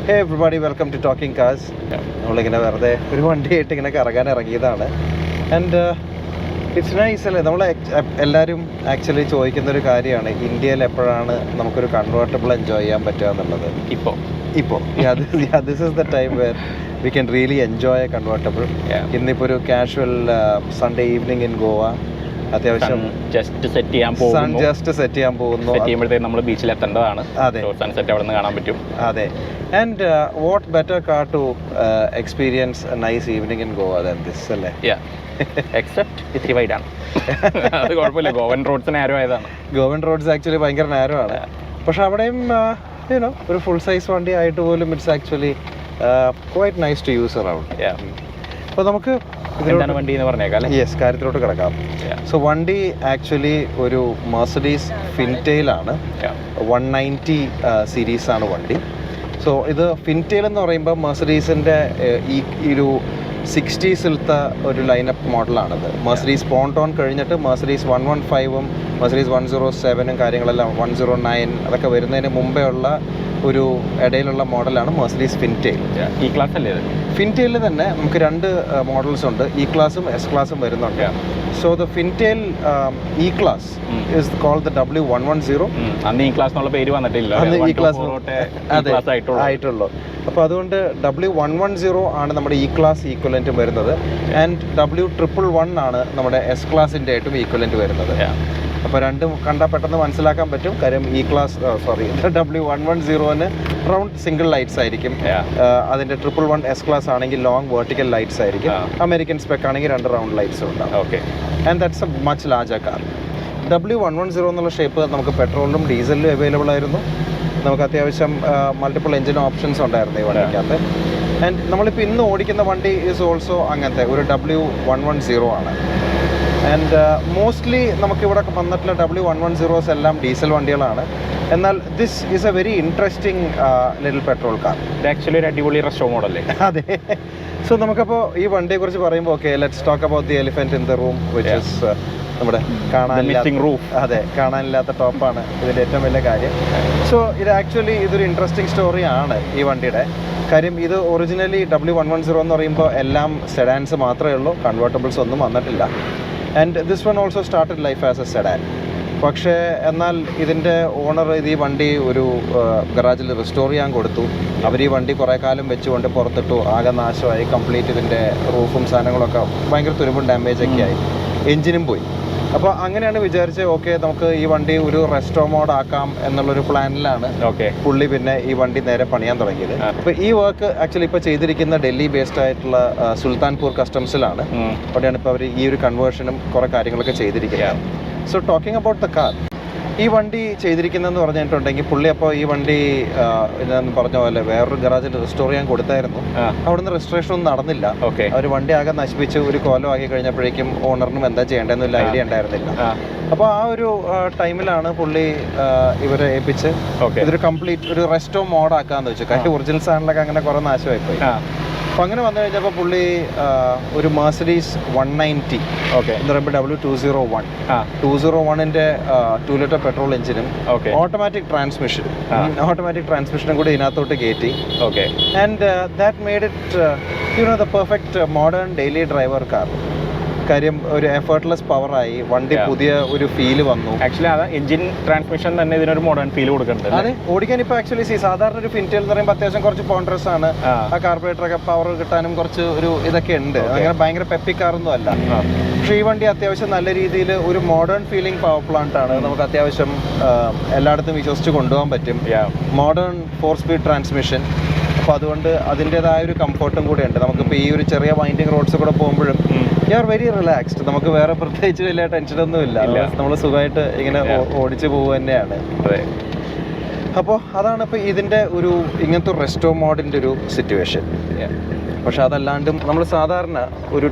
Hey everybody, welcome to Talking Cars. നമ്മളിങ്ങനെ വെറുതെ ഒരു വണ്ടിയായിട്ട് ഇങ്ങനെ കറങ്ങാൻ ഇറങ്ങിയതാണ്. ആൻഡ് ഇറ്റ്സ് നൈസ് അല്ലേ. നമ്മൾ എല്ലാവരും ആക്ച്വലി ചോദിക്കുന്നൊരു കാര്യമാണ്, ഇന്ത്യയിൽ എപ്പോഴാണ് നമുക്കൊരു കൺവേർട്ടബിൾ എൻജോയ് ചെയ്യാൻ പറ്റുക എന്നുള്ളത്. ഇപ്പോൾ this is the time where we can really enjoy A convertible. ഇന്നിപ്പോൾ ഒരു casual Sunday evening in Goa, അത്യാവശ്യം ജസ്റ്റ് സെറ്റ് ചെയ്യാൻ പോകുന്നു. നമ്മൾ ബീച്ചിൽ എത്തേണ്ടതാണ്. അതെ, സൺസെറ്റ് അവിടെ നിന്ന് കാണാൻ പറ്റും. അതെ. And what better car to experience a nice evening in Goa than this അല്ലേ? എക്സെപ്റ്റ് ഇത്തിരി വൈഡാണ്. അത് കുഴപ്പമില്ല, ഗോവൻ റോഡ്സ് നാരോ ആയതാണ്. ഗോവൻ റോഡ്സ് ആക്ച്വലി ഭയങ്കര നാരോ ആണ്. പക്ഷെ അവിടെയും യുനോ ഒരു ഫുൾ സൈസ് വണ്ടി ആയിട്ട് പോലും it's actually quite nice to use around. അപ്പോൾ നമുക്ക് വണ്ടി എന്ന് പറഞ്ഞേക്കാം. യെസ്, കാര്യത്തിലോട്ട് കിടക്കാം. സോ വണ്ടി ആക്ച്വലി ഒരു മെർസിഡീസ് ഫിൻറ്റെയിൽ ആണ്. 190 സീരീസ് ആണ് വണ്ടി. സോ ഇത് ഫിൻറ്റെയിൽ എന്ന് പറയുമ്പോൾ മെർസിഡീസിൻ്റെ ഈ ഒരു 60സിലത്തെ ഒരു ലൈനപ്പ് മോഡലാണിത്. മെർസിഡീസ് പോണ്ടോൺ കഴിഞ്ഞിട്ട് മെർസിഡീസ് 115ഉം മെർസിഡീസ് 107ഉം കാര്യങ്ങളെല്ലാം 109 അതൊക്കെ വരുന്നതിന് മുമ്പേ ഉള്ള ഒരു ഇടയിലുള്ള മോഡലാണ് മെർസിഡീസ് ഫിൻറ്റെയിൽ. ഈ ക്ലാസ് അല്ലേ ഇത്? ഫിൻറ്റെയിലിൽ തന്നെ നമുക്ക് രണ്ട് മോഡൽസ് ഉണ്ട്, ഇ ക്ലാസും എസ് ക്ലാസും വരുന്നുണ്ട്. So the fintail E class is called the W110. അന്ന് ഈ ക്ലാസ് എന്നുള്ള പേര് വന്നിട്ടില്ല, അന്ന് ഈ ക്ലാസ് ആയിട്ടുള്ളൂ. അപ്പോൾ അതുകൊണ്ട് W110 ആണ് നമ്മുടെ ഇ ക്ലാസ് ഈക്വലൻറ്റ് വരുന്നത്. ആൻഡ് W111 ആണ് നമ്മുടെ എസ് ക്ലാസിൻ്റെ ആയിട്ടും ഈക്വലൻറ്റ് വരുന്നത്. അപ്പോൾ രണ്ടും കണ്ടാൽ പെട്ടെന്ന് മനസ്സിലാക്കാൻ പറ്റും. കാര്യം ഇ ക്ലാസ് W110ന് റൗണ്ട് സിംഗിൾ ലൈറ്റ്സ് ആയിരിക്കും. അതിൻ്റെ 111 എസ് ക്ലാസ് ആണെങ്കിൽ ലോങ് വെർട്ടിക്കൽ ലൈറ്റ്സ് ആയിരിക്കും. അമേരിക്കൻ സ്പെക്ക് ആണെങ്കിൽ 2 റൗണ്ട് ലൈറ്റ്സും ഉണ്ടാവും. Okay. And that's a much larger car. W110 എന്നുള്ള ഷേപ്പ് നമുക്ക് പെട്രോളിലും ഡീസലിലും അവൈലബിൾ ആയിരുന്നു. നമുക്ക് അത്യാവശ്യം മൾട്ടിപ്പിൾ എഞ്ചിൻ ഓപ്ഷൻസ് ഉണ്ടായിരുന്നു ഈ വണ്ടിക്കകത്ത്. ആൻഡ് നമ്മളിപ്പോൾ ഇന്ന് ഓടിക്കുന്ന വണ്ടി ഈസ് ഓൾസോ അങ്ങനത്തെ ഒരു W110 ആണ്. ആൻഡ് മോസ്റ്റ്ലി നമുക്കിവിടെ വന്നിട്ടുള്ള W110s എല്ലാം ഡീസൽ വണ്ടികളാണ്. എന്നാൽ this is A very interesting little petrol car. ഇത് ആക്ച്വലി ഒരു അടിപൊളി റെസ്റ്റോ മോഡല്ലേ? അതെ. സോ നമുക്കപ്പോൾ ഈ വണ്ടിയെക്കുറിച്ച് പറയുമ്പോൾ okay, let's talk about the elephant in the room, which is നമ്മുടെ കാണാനില്ലാത്ത ടോപ്പാണ് ഇതിൻ്റെ ഏറ്റവും വലിയ കാര്യം. സോ ഇത് ആക്ച്വലി ഇതൊരു ഇൻട്രസ്റ്റിംഗ് സ്റ്റോറിയാണ് ഈ വണ്ടിയുടെ. കാര്യം ഇത് ഒറിജിനലി W110 എന്ന് പറയുമ്പോൾ എല്ലാം സെഡാൻസ് മാത്രമേ ഉള്ളൂ, കൺവേർട്ടബിൾസ് ഒന്നും വന്നിട്ടില്ല. And this one also started life as A sedan. പക്ഷേ എന്നാൽ ഇതിൻ്റെ ഓണർ ഇത് ഈ വണ്ടി ഒരു ഗറാജിൽ റിസ്റ്റോർ ചെയ്യാൻ കൊടുത്തു. അവർ ഈ വണ്ടി കുറേ കാലം വെച്ചുകൊണ്ട് പുറത്തിട്ടു, ആകെ നാശമായി. കംപ്ലീറ്റ് ഇതിൻ്റെ റൂഫും സാധനങ്ങളൊക്കെ ഭയങ്കര തുരുമ്പും ഡാമേജൊക്കെ ആയി, എൻജിനും പോയി. അപ്പോൾ അങ്ങനെയാണ് വിചാരിച്ച് ഓക്കെ നമുക്ക് ഈ വണ്ടി ഒരു റെസ്റ്റോ മോഡ് ആക്കാം എന്നുള്ളൊരു പ്ലാനിലാണ് പുള്ളി പിന്നെ ഈ വണ്ടി നേരെ പണിയാൻ തുടങ്ങിയത്. അപ്പോൾ ഈ വർക്ക് ആക്ച്വലി ഇപ്പോൾ ചെയ്തിരിക്കുന്ന ഡൽഹി ബേസ്ഡ് ആയിട്ടുള്ള സുൽത്താൻപൂർ കസ്റ്റംസിലാണ്. അവിടെയാണ് ഇപ്പോൾ അവർ ഈ ഒരു കൺവേർഷനും കുറേ കാര്യങ്ങളൊക്കെ ചെയ്തിരിക്കുന്നത്. So talking about the car, ഈ വണ്ടി ചെയ്തിരിക്കുന്നതെന്ന് പറഞ്ഞിട്ടുണ്ടെങ്കിൽ പുള്ളി അപ്പോൾ ഈ വണ്ടി ഞാൻ പറഞ്ഞ പോലെ വേറൊരു ഗറാജിൽ റിസ്റ്റോർ ചെയ്യാൻ കൊടുത്തായിരുന്നു. അവിടുന്ന് രജിസ്ട്രേഷൻ ഒന്നും നടന്നില്ല. അവർ വണ്ടി ആകെ നശിപ്പിച്ച് ഒരു കോലം ആക്കി കഴിഞ്ഞപ്പോഴേക്കും ഓണറിനും എന്താ ചെയ്യേണ്ടതെന്നുള്ള ഐഡിയ ഉണ്ടായിരുന്നില്ല. അപ്പോൾ ആ ഒരു ടൈമിലാണ് പുള്ളി ഇവരെ ഏൽപ്പിച്ച് ഇതൊരു കംപ്ലീറ്റ് ഒരു റെസ്റ്റോ മോഡാക്കാന്ന് വെച്ചു. കാര്യം ഒറിജിനൽ സാധനങ്ങളൊക്കെ അങ്ങനെ കുറേ നാശമായിപ്പോയി. അപ്പോൾ അങ്ങനെ വന്നു കഴിഞ്ഞപ്പോൾ പുള്ളി ഒരു മെർസിഡീസ് 190 എന്ന് പറയുമ്പോൾ W201 201ൻ്റെ 2 ലിറ്റർ പെട്രോൾ എഞ്ചിനും ഓട്ടോമാറ്റിക് ട്രാൻസ്മിഷനും കൂടി ഇതിനകത്തോട്ട് കയറ്റി. And that made it the perfect modern daily driver car. കാര്യം ഒരു എഫേർട്ട്ലെസ് പവറായി, വണ്ടി പുതിയ ഒരു ഫീല് വന്നു. ആക്ച്വലി അത് എഞ്ചിൻ ട്രാൻസ്മിഷൻ തന്നെ ഇതിനൊരു മോഡേൺ ഫീൽ കൊടുക്കുന്നുണ്ട്. അതെ, ഓടിക്കാൻ ഇപ്പോൾ ആക്ച്വലി സാധാരണ ഒരു ഫിൻറ്റെയിൽ എന്ന് പറയുമ്പോൾ അത്യാവശ്യം കുറച്ച് പോണ്ടറസ് ആണ്. ആ കാർബറേറ്ററൊക്കെ പവർ കിട്ടാനും കുറച്ച് ഒരു ഇതൊക്കെ ഉണ്ട്. അങ്ങനെ ഭയങ്കര പെപ്പി കാറൊന്നും അല്ല. പക്ഷേ ഈ വണ്ടി അത്യാവശ്യം നല്ല രീതിയിൽ ഒരു മോഡേൺ ഫീലിംഗ് പവർ പ്ലാന്റ് ആണ്. നമുക്ക് അത്യാവശ്യം എല്ലായിടത്തും വിശ്വസിച്ച് കൊണ്ടുപോകാൻ പറ്റും. Modern 4 speed transmission. അപ്പോൾ അതുകൊണ്ട് അതിൻ്റെതായ ഒരു കംഫർട്ടും കൂടെ ഉണ്ട്. നമുക്കിപ്പോൾ ഈ ഒരു ചെറിയ വൈൻഡിങ് റോഡ്സ് കൂടെ പോകുമ്പോഴും യു ആർ വെരി റിലാക്സ്ഡ്. നമുക്ക് വേറെ പ്രത്യേകിച്ച് വലിയ ടെൻഷനൊന്നും ഇല്ല. നമ്മൾ സുഖമായിട്ട് ഇങ്ങനെ ഓടിച്ചു പോകുക തന്നെയാണ്. അപ്പോൾ അതാണ് ഇപ്പോൾ ഇതിൻ്റെ ഒരു ഇങ്ങനത്തെ ഒരു റെസ്റ്റോ മോഡിൻ്റെ ഒരു സിറ്റുവേഷൻ. പക്ഷെ അതല്ലാണ്ടും നമ്മൾ സാധാരണ ഒരു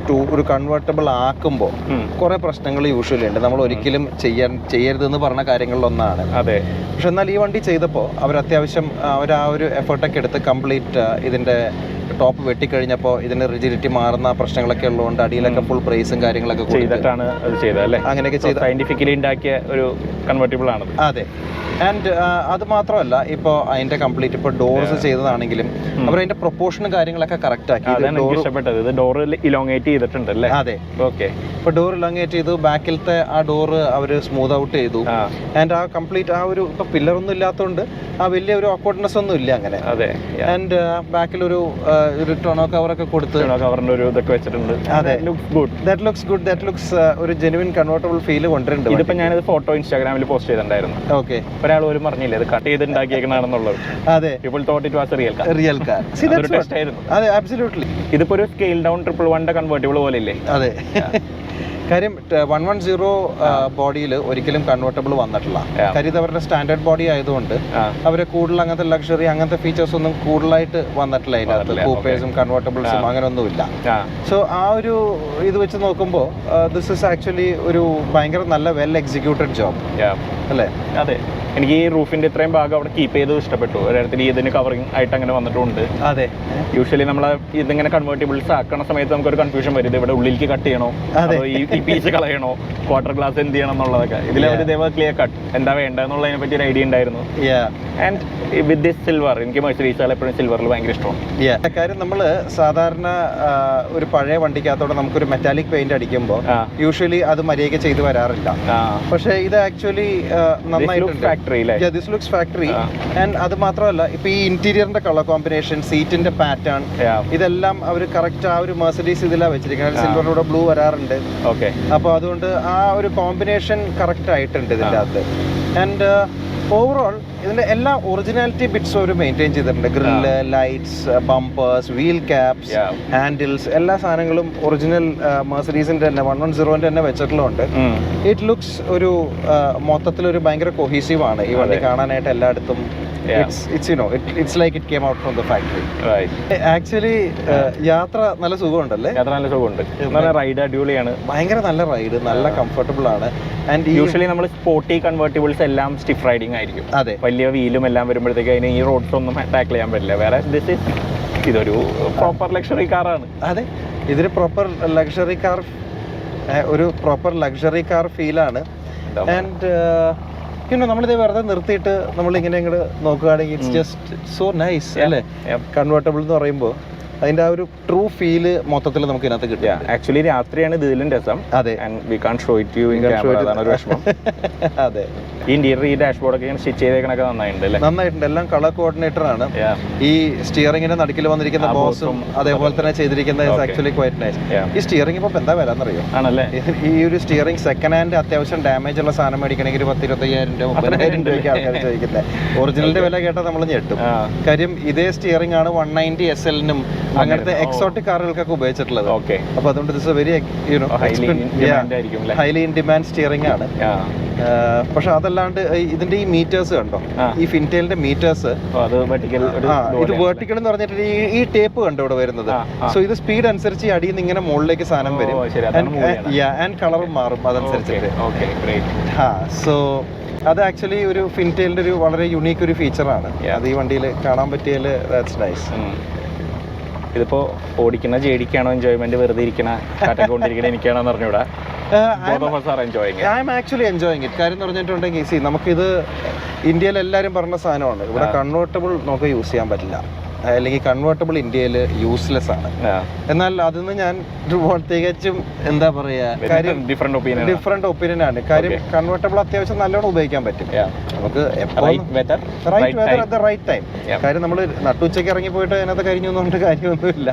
കൺവേർട്ടബിൾ ആക്കുമ്പോൾ കുറേ പ്രശ്നങ്ങൾ യൂഷ്വലി ഉണ്ട്. നമ്മൾ ഒരിക്കലും ചെയ്യരുതെന്ന് പറഞ്ഞ കാര്യങ്ങളിലൊന്നാണ്. അതെ. പക്ഷെ എന്നാൽ ഈ വണ്ടി ചെയ്തപ്പോൾ അവർ അത്യാവശ്യം അവർ ആ ഒരു എഫേർട്ടൊക്കെ എടുത്ത് കംപ്ലീറ്റ് ഇതിൻ്റെ ടോപ്പ് വെട്ടിക്കഴിഞ്ഞപ്പോൾ ഇതിന് റിജിഡിറ്റി മാറുന്ന പ്രശ്നങ്ങളൊക്കെ ഉള്ളതുകൊണ്ട് അടിയിലൊക്കെ ഫുൾ ബ്രേസും കാര്യങ്ങളൊക്കെ ചെയ്തിട്ടാണ് അത് ചെയ്തല്ലേ? അങ്ങനെയൊക്കെ ചെയ്ത് സയന്റിഫിക്കലി ഉണ്ടാക്കിയ ഒരു കൺവെർട്ടിബിൾ ആണ്. അതെ. ആൻഡ് അത് മാത്രമല്ല, ഇപ്പോൾ അതിന്റെ കംപ്ലീറ്റ് ഇപ്പോൾ ഡോർസ് ചെയ്തതാണെങ്കിലും അവർ അതിന്റെ പ്രൊപ്പോർഷനും കാര്യങ്ങളൊക്കെ കറക്റ്റ് ആക്കി. ഇഷ്ടപ്പെട്ടത് ഇത് ഡോർ ഇലോങ്ങേറ്റ് ചെയ്തിട്ടുണ്ടല്ലേ? അതെ. ഓക്കെ. ഇപ്പൊ ഡോർ ഇലോങ്ങേറ്റ് ചെയ്തു, ബാക്കിലത്തെ ആ ഡോറ് അവർ സ്മൂത്ത് ഔട്ട് ചെയ്തു. ആൻഡ് ആ കംപ്ലീറ്റ് ആ ഒരു ഇപ്പൊ പില്ലറൊന്നും ഇല്ലാത്തതുകൊണ്ട് ആ വലിയ ഒരു ഓക്വേർഡ്നെസ് ഒന്നും ഇല്ല അങ്ങനെ. അതെ. ആൻഡ് ബാക്കിൽ ഒരു ടൊണോ കവറൊക്കെ കൊടുത്ത് കവറിന്റെ ഒരു ഇതൊക്കെ വെച്ചിട്ടുണ്ട്. അതെ. ദാറ്റ് ലുക്സ് ഒരു ജെനുവിൻ കൺവേർട്ടബിൾ ഫീൽ കൊണ്ടുവരുന്നുണ്ട്. ഇതിപ്പോ ഞാനിത് ഫോട്ടോ ഇൻസ്റ്റാഗ്രാമിൽ പോസ്റ്റ് ചെയ്തിട്ടുണ്ടായിരുന്നു. ഓക്കെ. ഒരാൾ പോലും പറഞ്ഞില്ല ഇത് കട്ട് ചെയ്ത് ഉണ്ടാക്കിയേക്കണെന്നുള്ളത്. അതെ. People thought it was a real car. Real car. അതെ, അബ്സല്യൂട്ട്ലി. ഇതിപ്പോ ഒരു സ്കെയിൽ ഡൗൺ 111 കൺവേർട്ടിബിൾ പോലെ ഇല്ലേ? അതെ. കാര്യം 110 ബോഡിയിൽ ഒരിക്കലും കൺവേർട്ടബിൾ വന്നിട്ടില്ല. കാര്യം ഇത് അവരുടെ സ്റ്റാൻഡേർഡ് ബോഡി ആയതുകൊണ്ട് അവരെ കൂടുതൽ അങ്ങനത്തെ ലക്ഷറി അങ്ങനത്തെ ഫീച്ചേഴ്സ് ഒന്നും കൂടുതലായിട്ട് വന്നിട്ടില്ല. അതിനകത്ത് കൂപ്പേഴ്സും കൺവേർട്ടബിൾസും അങ്ങനെ ഒന്നുമില്ല. സോ ആ ഒരു ഇത് വെച്ച് നോക്കുമ്പോൾ ദിസ് ഇസ് ആക്ച്വലി ഒരു ഭയങ്കര നല്ല വെൽ എക്സിക്യൂട്ടഡ് ജോബ് അല്ലേ? അതെ. എനിക്ക് ഈ റൂഫിന്റെ ഇത്രയും ഭാഗം അവിടെ കീപ്പ് ചെയ്ത് ഇഷ്ടപ്പെട്ടു. ഒരിടത്തിൽ ഇതിന് കവറിങ് ആയിട്ട് അങ്ങനെ വന്നിട്ടുണ്ട്. അതെ. യൂഷ്വലി നമ്മൾ ഇതിങ്ങനെ കൺവേർട്ടിബിൾസ് ആക്കുന്ന സമയത്ത് നമുക്കൊരു കൺഫ്യൂഷൻ വരും, ഇത് ഇവിടെ ഉള്ളിലേക്ക് കട്ട് ചെയ്യണോ, ഈ പീസ് കളയണോ, ക്വാർട്ടർ ഗ്ലാസ് എന്ത് ചെയ്യണം എന്നുള്ളതൊക്കെ. ഇതിലവർ ഇതേപോലെ ക്ലിയർ കട്ട് എന്താ വേണ്ടതെന്നുള്ളതിനെ പറ്റി ഒരു ഐഡിയ ഉണ്ടായിരുന്നു. ആൻഡ് വിത്ത് ദിസ് സിൽവർ, എനിക്ക് മെഴ്സീഡീസ് എപ്പോഴും സിൽവറിൽ ഭയങ്കര ഇഷ്ടമാണ്. കാര്യം നമ്മൾ സാധാരണ ഒരു പഴയ വണ്ടിക്കകത്തോടെ നമുക്കൊരു മെറ്റാലിക് പെയിന്റ് അടിക്കുമ്പോൾ യൂഷ്വലി അത് മര്യാദയ്ക്ക് ചെയ്ത് വരാറില്ല. പക്ഷേ ഇത് ആക്ച്വലി നന്നായിട്ടുണ്ട്. This looks factory. And അത് മാത്രമല്ല, ഇപ്പൊ ഈ ഇന്റീരിയറിന്റെ കളർ കോമ്പിനേഷൻ, സീറ്റിന്റെ പാറ്റേൺ, ഇതെല്ലാം അവർ കറക്റ്റ് ആ ഒരു മെർസിഡീസ് ഇതിലാ വെച്ചിരിക്കുന്നത്. സിൽവറിലൂടെ ബ്ലൂ വരാറുണ്ട്. ഓക്കെ. അപ്പോൾ അതുകൊണ്ട് ആ ഒരു കോമ്പിനേഷൻ കറക്റ്റ് ആയിട്ടുണ്ട് ഇതിൻ്റെ അകത്ത്. ആൻഡ് ഓവറോൾ ഇതിന്റെ എല്ലാ ഒറിജിനാലിറ്റി ബിറ്റ്സും അവർ മെയിൻറ്റെയിൻ ചെയ്തിട്ടുണ്ട്. Grill, lights, bumpers, wheel caps, handles, എല്ലാ സാധനങ്ങളും ഒറിജിനൽ മെർസിഡീസിന്റെ തന്നെ 110 തന്നെ വെച്ചിട്ടുള്ളതുകൊണ്ട് ഇറ്റ് ലുക്സ് ഒരു മൊത്തത്തിലൊരു ഭയങ്കര കൊഹീസീവ് ആണ് ഈ വണ്ടി കാണാനായിട്ട് എല്ലായിടത്തും. It's like it came out from the factory. Right. Actually യാത്ര നല്ല സുഖമുണ്ടല്ലേ? യാത്ര നല്ല സുഖമുണ്ട്. നല്ല റൈഡ് അടിപൊളിയാണ്. ഭയങ്കര നല്ല റൈഡ്, നല്ല കംഫർട്ടബിൾ ആണ്. ആൻഡ് യൂഷ്വലി നമ്മൾ സ്പോർട്ടി കൺവേർട്ടിബിൾസ് എല്ലാം സ്റ്റിഫ് റൈഡിങ് ആയിരിക്കും. അതെ. വലിയ വീലും എല്ലാം വരുമ്പോഴത്തേക്ക് അതിന് ഈ റോഡ്സ് ഒന്നും ടാക്കിൾ ചെയ്യാൻ പറ്റില്ല. വേറെ ഇതൊരു പ്രോപ്പർ ലക്ഷറി കാറാണ്. അതെ, ഇതൊരു പ്രോപ്പർ ലക്ഷറി കാർ, ഒരു പ്രോപ്പർ ലക്ഷറി കാർ ഫീലാണ്. ആൻഡ് പിന്നെ നമ്മളിത് വെറുതെ നിർത്തിയിട്ട് നമ്മളിങ്ങനെ ഇങ്ങോട്ട് നോക്കുകയാണെങ്കിൽ ഇറ്റ്സ് ജസ്റ്റ് സോ നൈസ് അല്ലേ? കൺവേർട്ടബിൾ എന്ന് പറയുമ്പോൾ അതിന്റെ ആ ഒരു ട്രൂ ഫീല് മൊത്തത്തിൽ നമുക്ക് ഇതിനകത്ത് കിട്ടുക. ആക്ച്വലി രാത്രിയാണ് ഇതിലും രസം. അതെ. We can show it you in camera, അതാണ് ഒരു വിഷമം. അതെ. ഈ ഇന്റീരിയർ, ഈ ഡാഷ്ബോർഡ് ഒക്കെ സ്റ്റിച്ച് ചെയ്തേക്കണൊക്കെ നന്നായിട്ടുണ്ട്. നന്നായിട്ടുണ്ട്. എല്ലാം കളർ കോർഡിനേറ്റർ ആണ്. ഈ സ്റ്റിയറിംഗിന്റെ നടുക്കിൽ വന്നിരിക്കുന്ന ബോസും അതേപോലെ തന്നെ ചെയ്തിരിക്കുന്നത് ആക്ച്വലി ക്വൈറ്റ് നൈസ്. ഈ സ്റ്റിയറിംഗ് ഇപ്പൊ എന്താ വരാന്നറിയോ? ആണല്ലേ? ഈ ഒരു സ്റ്റിയറിംഗ് സെക്കൻഡ് ഹാൻഡ് അത്യാവശ്യം ഡാമേജ് ഉള്ള സാധനം മേടിക്കണമെങ്കിൽ 10-25,000 രൂപ 30,000 രൂപയ്ക്ക് ആൾക്കാർ ചോദിക്കുന്നത്. ഒറിജിനലിന്റെ വില കേട്ടാൽ നമ്മൾ ഞെട്ടും. കാര്യം ഇതേ സ്റ്റിയറിംഗ് ആണ് 190 SL-നും അങ്ങനത്തെ എക്സോട്ടിക് കാറുകൾക്കൊക്കെ ഉപയോഗിച്ചിട്ടുള്ളത്. അപ്പൊ അതുകൊണ്ട് this A very highly in demand steering ആണ്. പക്ഷെ അതല്ലാണ്ട് ഇതിന്റെ ഈ മീറ്റേഴ്സ് കണ്ടോ, ഈ ഫിൻറ്റെയിലിന്റെ മീറ്റേഴ്സ്, ഇത് വെർട്ടിക്കൽ എന്ന് പറഞ്ഞിട്ട് ഈ ടേപ്പ് കണ്ടോ ഇവിടെ വരുന്നത്. സോ ഇത് സ്പീഡ് അനുസരിച്ച് അടിയിൽ നിന്ന് ഇങ്ങനെ മുകളിലേക്ക് സാധനം വരും. ആൻഡ് കളറും മാറും അതനുസരിച്ചിട്ട്. സോ അത് ആക്ച്വലി ഒരു ഫിൻറ്റെയിലിന്റെ ഒരു വളരെ യുണീക്ക് ഒരു ഫീച്ചറാണ്. അത് ഈ വണ്ടിയിൽ കാണാൻ പറ്റിയാൽ ദാറ്റ്സ് നൈസ്. ഇതിപ്പോ ഓടിക്കുന്ന ജേഡിക്കാണോ എൻജോയ്മെന്റ്, വെറുതെ ഇരിക്കണ കാറ്റൊണ്ടിരിക്കണ എനിക്കാണോ പറഞ്ഞൂടാ? I am actually enjoying it. കാര്യം എന്ന് പറഞ്ഞിട്ടുണ്ടെങ്കിൽ നമുക്കിത് ഇന്ത്യയിൽ എല്ലാവരും പറഞ്ഞ സാധനമാണ്. ഇവിടെ കൺവേർട്ടബിൾ നമുക്ക് യൂസ് ചെയ്യാൻ പറ്റില്ല, അല്ലെങ്കിൽ കൺവേർട്ടബിൾ ഇന്ത്യയിൽ യൂസ്ലെസ് ആണ്. എന്നാൽ അതിന്ന് ഞാൻ തികച്ചും എന്താ പറയാ, കാര്യം ഡിഫറെന്റ് ഒപ്പീനിയൻ ആണ്. കാര്യം കൺവേർട്ടബിൾ അത്യാവശ്യം നല്ലോണം ഉപയോഗിക്കാൻ പറ്റും നമുക്ക് റൈറ്റ് ടൈം. കാര്യം നമ്മൾ നട്ടുച്ചയ്ക്ക് ഇറങ്ങി പോയിട്ട് അതിനകത്ത് കരിഞ്ഞൊന്നും കൊണ്ട് കാര്യമൊന്നുമില്ല.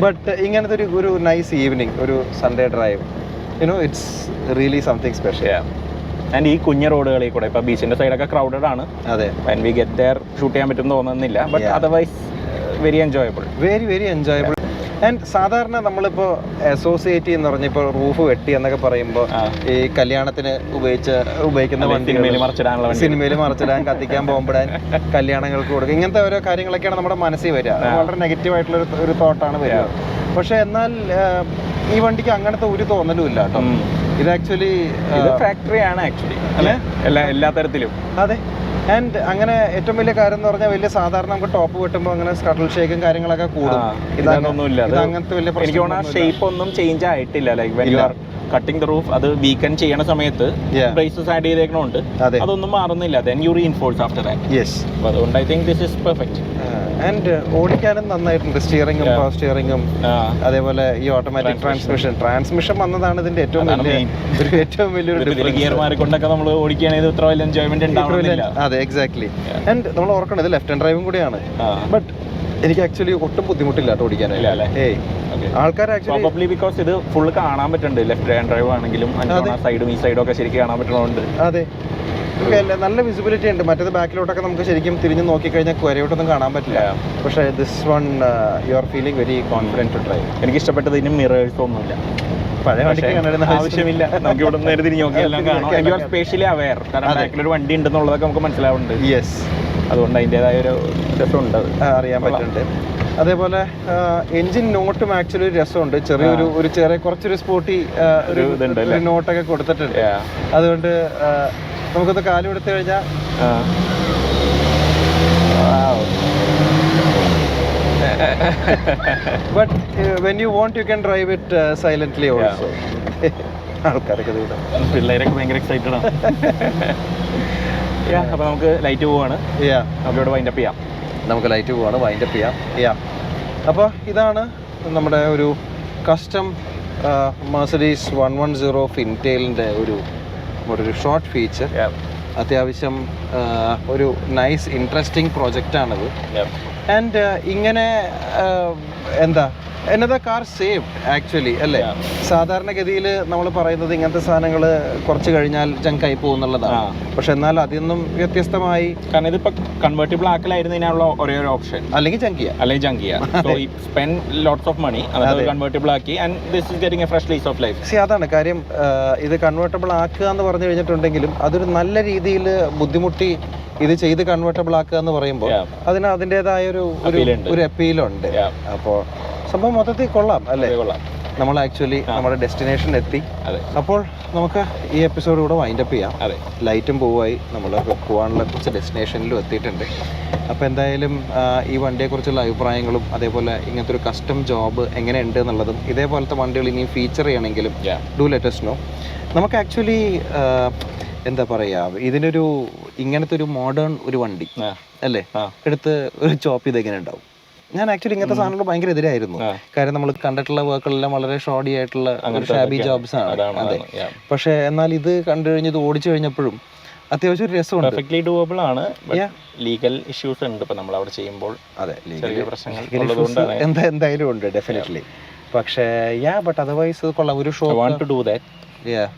ബട്ട് ഇങ്ങനത്തെ ഒരു നൈസ് ഈവനിങ്, ഒരു Sunday drive, it's really something special. And ഈ കുഞ്ഞ റോഡുകളിൽ കൂടെ ഇപ്പൊ ബീച്ചിന്റെ സൈഡൊക്കെ ക്രൗഡഡ് ആണ്. അതെ. When we get there shoot ചെയ്യാൻ പറ്റും തോന്നുന്നില്ല. But otherwise very enjoyable, very enjoyable. And സാധാരണ നമ്മളിപ്പോൾ അസോസിയേറ്റ് ചെയ്യുന്ന പറഞ്ഞപ്പോൾ റൂഫ് വെട്ടി എന്നൊക്കെ പറയുമ്പോൾ ഈ കല്യാണത്തിന് ഉപയോഗിക്കുന്ന വണ്ടി, സിനിമയിൽ മറച്ചിടാൻ, കത്തിക്കാൻ പോകുമ്പോഴാൻ, കല്യാണങ്ങൾക്ക് കൊടുക്കുക, ഇങ്ങനത്തെ ഓരോ കാര്യങ്ങളൊക്കെയാണ് നമ്മുടെ മനസ്സിൽ വരിക. വളരെ നെഗറ്റീവായിട്ടുള്ള ഒരു തോട്ടാണ് വരിക. പക്ഷെ എന്നാൽ ഈ വണ്ടിക്ക് അങ്ങനത്തെ ഒരു തോന്നലും ഇല്ല കേട്ടോ. ഇത് ആക്ച്വലി ഫാക്ടറി ആണ് ആക്ച്വലി അല്ലേ, എല്ലാ തരത്തിലും. അതെ. ആൻഡ് അങ്ങനെ ഏറ്റവും വലിയ കാര്യം എന്ന് പറഞ്ഞാൽ വലിയ സാധാരണ നമുക്ക് ടോപ്പ് വെട്ടുമ്പോൾ അങ്ങനെ സ്കട്ടിൽ ഷേക്കും കാര്യങ്ങളൊക്കെ കൂടും. ഇതൊന്നുമില്ല, അങ്ങനത്തെ വലിയ എനിക്ക് തോന്നുന്നു ഷേപ്പ് ഒന്നും ചേഞ്ച് ആയിട്ടില്ല. Like when you are cutting the roof, അത് വീക്കൻ ചെയ്യണ സമയത്ത് ബ്രേസസ് ആഡ് ചെയ്തേക്കണോണ്ട് അതൊന്നും മാറുന്നില്ല. Then you reinforce after that. Yes, അതുകൊണ്ട് I think this is perfect. And ഓടിക്കാനും നന്നായിട്ടുണ്ട്. സ്റ്റിയറിംഗും പവർ സ്റ്റിയറിംഗും അതേപോലെ ഈ ഓട്ടോമാറ്റിക് ട്രാൻസ്മിഷൻ വന്നതാണ് ഇതിന്റെ ഏറ്റവും വലിയൊരു ഗിയർ മാറിക്കൊണ്ടൊക്കെ നമ്മൾ ഓടിക്കുകയാണെങ്കിൽ ഇത്ര വലിയ എൻജോയ്മെന്റ് ഉണ്ടാവില്ല. അതെ, എക്സാക്ട്ലി. ആൻഡ് നമ്മൾ ഓർക്കണം ഇത് ലെഫ്റ്റ് ഹാൻഡ് ഡ്രൈവും കൂടിയാണ്. ബട്ട് എനിക്ക് ആക്ച്വലി ഒട്ടും ബുദ്ധിമുട്ടില്ല ഓടിക്കാനായിട്ട്. ആൾക്കാർ പ്രോബബ്ലി ബിക്കോസ് ഇത് ഫുൾ കാണാൻ പറ്റുന്നുണ്ട്. ലെഫ്റ്റ് ഹാൻഡ് ഡ്രൈവ് ആണെങ്കിലും സൈഡും ഈ സൈഡും ഒക്കെ ശരിക്കും കാണാൻ പറ്റുന്നുണ്ട്. അതെ, നല്ല വിസിബിലിറ്റി ഉണ്ട്. മറ്റേത് ബാക്കിലോട്ടൊക്കെ നമുക്ക് ശരിക്കും തിരിഞ്ഞ് നോക്കിക്കഴിഞ്ഞാൽ കുരയോട്ടൊന്നും കാണാൻ പറ്റില്ല. പക്ഷേ this one you are feeling very confident to drive. എനിക്ക് ഇഷ്ടപ്പെട്ടത് ഇതിന് മിറേഴ്സ് ഒന്നുമില്ല. പഴയ വണ്ടിക്ക് ആവശ്യമില്ല. നമുക്ക് ഇവിടെ നേരെ തിരിഞ്ഞ് നോക്കി എല്ലാം കാണാം. യു ആർ സ്പെഷ്യലി അവെയർ, കാരണം ബാക്കിലൊരു വണ്ടി ഉണ്ടെന്നുള്ളതൊക്കെ നമുക്ക് മനസ്സിലാവുന്നുണ്ട്. യെസ്, അതുകൊണ്ട് അതിൻ്റെതായ ഒരു രസമുണ്ട്, അറിയാൻ പറ്റുന്നുണ്ട്. അതേപോലെ എൻജിൻ നോട്ടും ആക്ച്വലി ഒരു രസമുണ്ട്. കുറച്ചൊരു സ്പോർട്ടി ഒരു നോട്ടൊക്കെ കൊടുത്തിട്ടുണ്ട്. അതുകൊണ്ട് നമുക്കൊന്ന് കാലും എടുത്തു കഴിഞ്ഞാൽ but when you won't you can drive it silently also. ആൾക്കാരൊക്കെ പിള്ളേരൊക്കെ ഭയങ്കര എക്സൈറ്റഡ് ആണ്. അപ്പോൾ നമുക്ക് ലൈറ്റ് പോവാണ്. നമുക്കിവിടെ വൈൻഡപ്പ് ചെയ്യാം. വൈൻഡപ്പ് ചെയ്യാം. അപ്പോൾ ഇതാണ് നമ്മുടെ ഒരു കസ്റ്റം മെർസിഡീസ് 110 ഫിൻറ്റെയിലിൻ്റെ ഒരു ഷോർട്ട് ഫീച്ചർ. അത്യാവശ്യം ഒരു നൈസ് ഇൻട്രസ്റ്റിംഗ് പ്രോജക്റ്റാണത്. ആൻഡ് ഇങ്ങനെ എന്നതാ കാർ സേവ്ഡ് ആക്ച്വലി, അല്ലേ? സാധാരണഗതിയിൽ നമ്മൾ പറയുന്നത് ഇങ്ങനത്തെ സാധനങ്ങൾ കുറച്ച് കഴിഞ്ഞാൽ ജങ്കായി പോകുന്നുള്ളതാണ്. പക്ഷെ എന്നാൽ അതിൽ വ്യത്യസ്തമായി, കാരണം ഇതിപ്പോൾ കൺവേർട്ടിബിൾ ആക്കലായിരുന്നു ഇതിനുള്ള ഒരേ ഒരു ഓപ്ഷൻ. അല്ലെങ്കിൽ ജങ്ക് ചെയ്യാം. So spend lots of money, അത് കൺവേർട്ടിബിൾ ആക്കി, and this is getting a fresh lease of life. അതാണ് കാര്യം. ഇത് കൺവേർട്ടബിൾ ആക്കുക എന്ന് പറഞ്ഞു കഴിഞ്ഞിട്ടുണ്ടെങ്കിലും അതൊരു നല്ല രീതിയിൽ ബുദ്ധിമുട്ടി ഇത് ചെയ്ത് കൺവേർട്ടബിൾ ആക്കുക എന്ന് പറയുമ്പോൾ അതിന് അതിൻ്റെതായ ഒരു അപ്പീലുണ്ട്. അപ്പോൾ സംഭവം മൊത്തത്തിൽ കൊള്ളാം, അല്ലേ? നമ്മൾ ആക്ച്വലി നമ്മുടെ ഡെസ്റ്റിനേഷൻ എത്തി. അപ്പോൾ നമുക്ക് ഈ എപ്പിസോഡ് കൂടെ വൈൻഡപ്പ് ചെയ്യാം. ലൈറ്റും പോവായി, നമ്മൾ പോകാനുള്ള കുറച്ച് ഡെസ്റ്റിനേഷനിലും എത്തിയിട്ടുണ്ട്. അപ്പോൾ എന്തായാലും ഈ വണ്ടിയെക്കുറിച്ചുള്ള അഭിപ്രായങ്ങളും അതേപോലെ ഇങ്ങനത്തെ ഒരു കസ്റ്റം ജോബ് എങ്ങനെയുണ്ട് എന്നുള്ളതും ഇതേപോലത്തെ വണ്ടികൾ ഇനിയും ഫീച്ചർ ചെയ്യണമെങ്കിലും ഡു ലെറ്റ് us know. നമുക്ക് ആക്ച്വലി എന്താ പറയുക, ഇതിനൊരു ഇങ്ങനത്തെ ഒരു മോഡേൺ ഒരു വണ്ടി അല്ലേ എടുത്ത് ഒരു ചോപ്പ് ചെയ്തെങ്ങനെ ഉണ്ടാവും? ഞാൻ ആക്ച്വലി ഇങ്ങനത്തെ സാധനങ്ങൾ ഭയങ്കര എതിരായിരുന്നു. കാര്യം നമ്മൾ കണ്ടിട്ടുള്ള വർക്കുകളെല്ലാം വളരെ ഷോർഡി ആയിട്ടുള്ള ഷാബി ജോബ്സ് ആണ്. അതെ, പക്ഷെ എന്നാൽ ഇത് കണ്ടു കഴിഞ്ഞത് ഓടിച്ചു കഴിഞ്ഞപ്പോഴും അത്യാവശ്യം ഒരു രസമുണ്ട്. പെർഫെക്റ്റ്ലി ഡൂവബിൾ ആണ്. ലീഗൽ ഇഷ്യൂസ് ഉണ്ട് ഇപ്പൊ നമ്മൾ അവിടെ ചെയ്യുമ്പോൾ. അതെ, ലീഗൽ പ്രശ്നങ്ങൾ എന്തായാലും ഉണ്ട് ഡെഫിനറ്റ്ലി. പക്ഷേ ബട്ട് അതർവൈസ് കൊള്ളാം. ഒരു show want to do that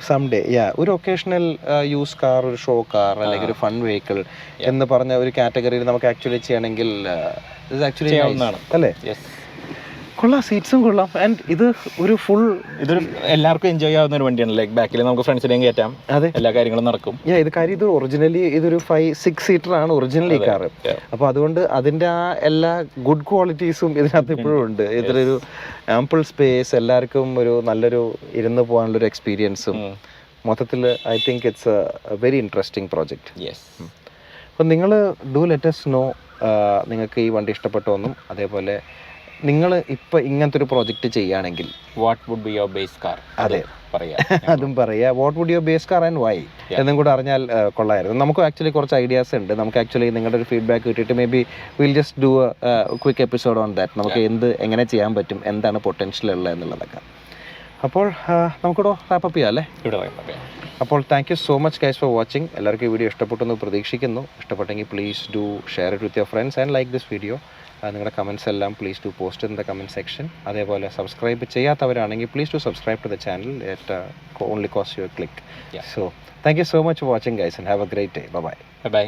someday. ഒരു ഒക്കേഷണൽ യൂസ് കാർ, ഒരു ഷോ കാർ അല്ലെങ്കിൽ ഒരു ഫൺ വെഹിക്കിൾ എന്ന് പറഞ്ഞ ഒരു കാറ്റഗറിയിൽ നമുക്ക് ആക്ച്വലി ചെയ്യണമെങ്കിൽ അല്ലേ? കൊള്ളാം, സീറ്റ്സും കൊള്ളാം. ആൻഡ് ഇതൊരു എല്ലാവർക്കും എൻജോയ് ആവുന്ന ഒരു വണ്ടിയാണ്. ലൈക്ക് ബാക്കിൽ നമുക്ക് ഫ്രണ്ട്സിനെയും കയറ്റാം. അതെ, എല്ലാ കാര്യങ്ങളും നടക്കും. ഇത് ഒറിജിനലി ഇതൊരു 5-6 സീറ്റർ ആണ് ഒറിജിനലി കാർ. അപ്പോൾ അതുകൊണ്ട് അതിൻ്റെ ആ എല്ലാ ഗുഡ് ക്വാളിറ്റീസും ഇതിനകത്ത് ഇപ്പോഴും ഉണ്ട്. ഇതിലൊരു ആംപിൾ സ്പേസ്, എല്ലാവർക്കും ഒരു നല്ലൊരു ഇരുന്ന് പോകാനുള്ളൊരു എക്സ്പീരിയൻസും മൊത്തത്തിൽ I think it's A very interesting project. അപ്പം നിങ്ങൾ ഡു ലെറ്റ് us know നിങ്ങൾക്ക് ഈ വണ്ടി ഇഷ്ടപ്പെട്ടോന്നും അതേപോലെ നിങ്ങൾ ഇപ്പം ഇങ്ങനത്തെ ഒരു പ്രോജക്റ്റ് ചെയ്യുകയാണെങ്കിൽ what would be your base car? അതെ, അതും പറയാ. What would your base car and why എന്നും കൂടെ അറിഞ്ഞാൽ കൊള്ളായിരുന്നു. നമുക്ക് ആക്ച്വലി കുറച്ച് ഐഡിയാസ് ഉണ്ട്. നമുക്ക് ആക്ച്വലി നിങ്ങളുടെ ഒരു ഫീഡ്ബാക്ക് കിട്ടിയിട്ട് may be will just do A quick episode on that. നമുക്ക് എങ്ങനെ ചെയ്യാൻ പറ്റും, എന്താണ് പൊട്ടൻഷ്യൽ ഉള്ളത് എന്നുള്ളതൊക്കെ. അപ്പോൾ നമുക്കിവിടെ റാപ്പപ്പ് ചെയ്യാം, അല്ലേ? അപ്പോൾ thank you so much guys for watching. എല്ലാവർക്കും ഈ വീഡിയോ ഇഷ്ടപ്പെട്ടെന്ന് പ്രതീക്ഷിക്കുന്നു. ഇഷ്ടപ്പെട്ടെങ്കിൽ please do share it with your friends and like this video. നിങ്ങളുടെ കമൻസ് എല്ലാം please to post in the comment section. അതേപോലെ സബ്സ്ക്രൈബ് ചെയ്യാത്തവരാണെങ്കിൽ please to subscribe to the channel. It only cost you a click. So thank you so much for watching guys and have a great day. By.